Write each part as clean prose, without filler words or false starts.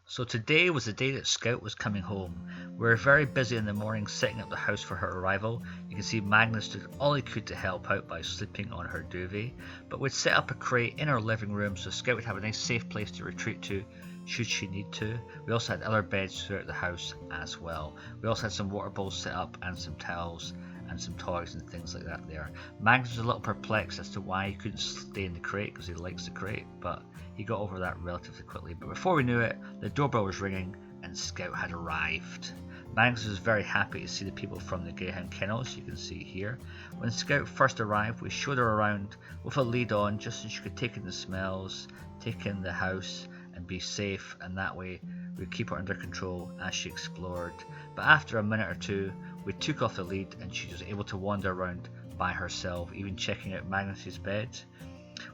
So today was the day that Scout was coming home. We were very busy in the morning setting up the house for her arrival. You can see Magnus did all he could to help out by sleeping on her duvet, but we'd set up a crate in our living room so Scout would have a nice safe place to retreat to should she need to. We also had other beds throughout the house as well. We also had some water bowls set up and some towels and some toys and things like that there. Magnus was a little perplexed as to why he couldn't stay in the crate because he likes the crate, but he got over that relatively quickly. But before we knew it, the doorbell was ringing and Scout had arrived. Magnus was very happy to see the people from the Greyhound kennels, you can see here. When Scout first arrived, we showed her around with a lead on just so she could take in the smells, take in the house and be safe, and that way we'd keep her under control as she explored. But after a minute or two, we took off the lead and she was able to wander around by herself, even checking out Magnus's bed.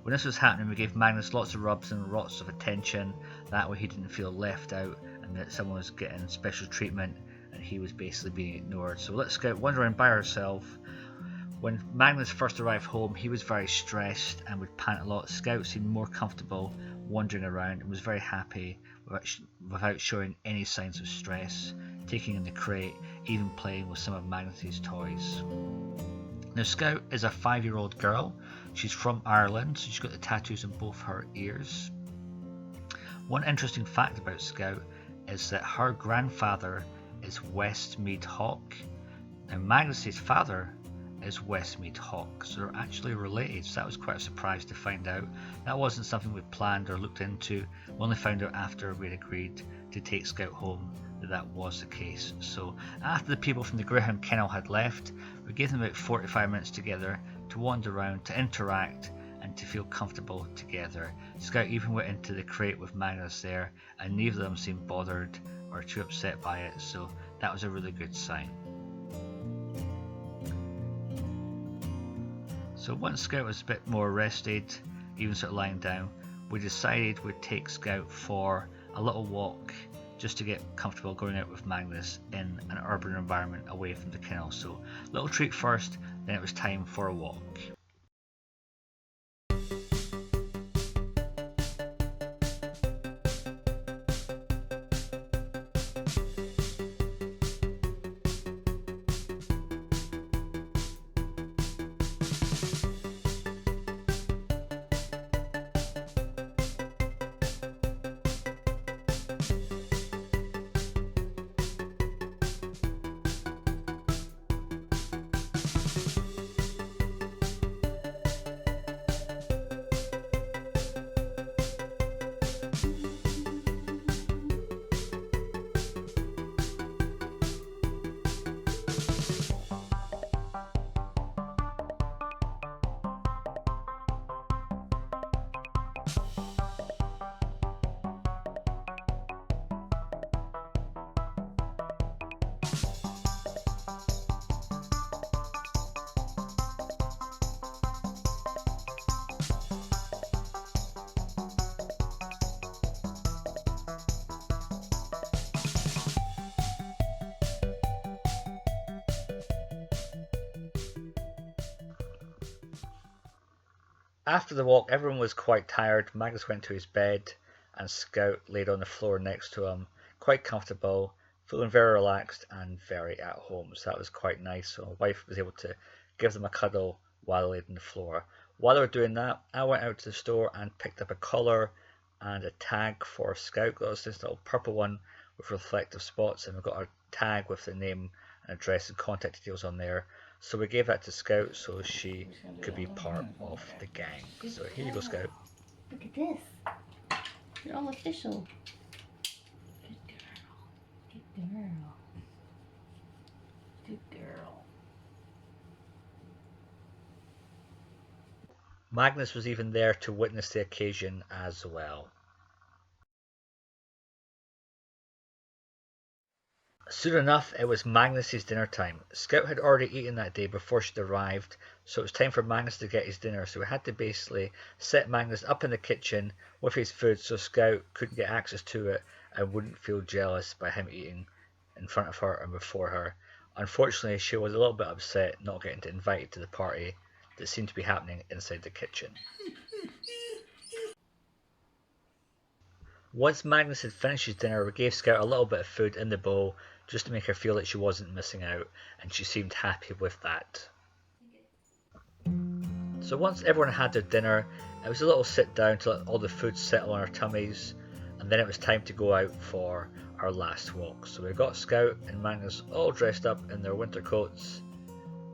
When this was happening, we gave Magnus lots of rubs and lots of attention, that way he didn't feel left out and that someone was getting special treatment and he was basically being ignored. So let Scout wander around by herself. When Magnus first arrived home, he was very stressed and would pant a lot. Scout seemed more comfortable wandering around and was very happy without showing any signs of stress, taking in the crate, even playing with some of Magnus's toys. Now Scout is a 5-year-old girl. She's from Ireland, so she's got the tattoos on both her ears. One interesting fact about Scout is that her grandfather is Westmead Hawk. Now Magnus's father is Westmead Hawk, so they're actually related, so that was quite a surprise to find out. That wasn't something we planned or looked into. We only found out after we'd agreed to take Scout home that was the case. So after the people from the Greyhound kennel had left, we gave them about 45 minutes together to wander around, to interact and to feel comfortable together. Scout even went into the crate with Magnus there and neither of them seemed bothered or too upset by it, so that was a really good sign. So once Scout was a bit more rested, even sort of lying down, we decided we'd take Scout for a little walk just to get comfortable going out with Magnus in an urban environment away from the kennel. So little treat first, then it was time for a walk. After the walk, everyone was quite tired. Magnus went to his bed and Scout laid on the floor next to him, quite comfortable, feeling very relaxed and very at home. So that was quite nice. So my wife was able to give them a cuddle while they laid on the floor. While they were doing that, I went out to the store and picked up a collar and a tag for Scout. That was this little purple one with reflective spots, and we've got a tag with the name and address and contact details on there. So we gave that to Scout so she could be part of the gang. So here you go, Scout. Look at this. You're all official. Good girl. Good girl. Good girl. Magnus was even there to witness the occasion as well. Soon enough, it was Magnus's dinner time. Scout had already eaten that day before she'd arrived, so it was time for Magnus to get his dinner. So we had to basically set Magnus up in the kitchen with his food so Scout couldn't get access to it and wouldn't feel jealous by him eating in front of her and before her. Unfortunately, she was a little bit upset not getting invited to the party that seemed to be happening inside the kitchen. Once Magnus had finished his dinner, we gave Scout a little bit of food in the bowl just to make her feel like she wasn't missing out, and she seemed happy with that. So once everyone had their dinner, it was a little sit down to let all the food settle on our tummies, and then it was time to go out for our last walk. So we got Scout and Magnus all dressed up in their winter coats,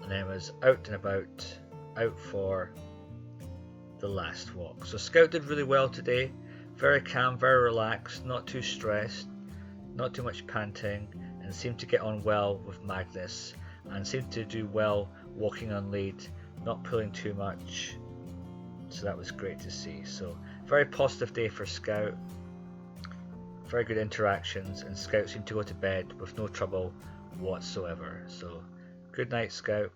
and then it was out and about, out for the last walk. So Scout did really well today. Very calm, very relaxed, not too stressed, not too much panting, and seemed to get on well with Magnus, and seemed to do well walking on lead, not pulling too much. So that was great to see. So very positive day for Scout. Very good interactions, and Scout seemed to go to bed with no trouble whatsoever. So good night, Scout.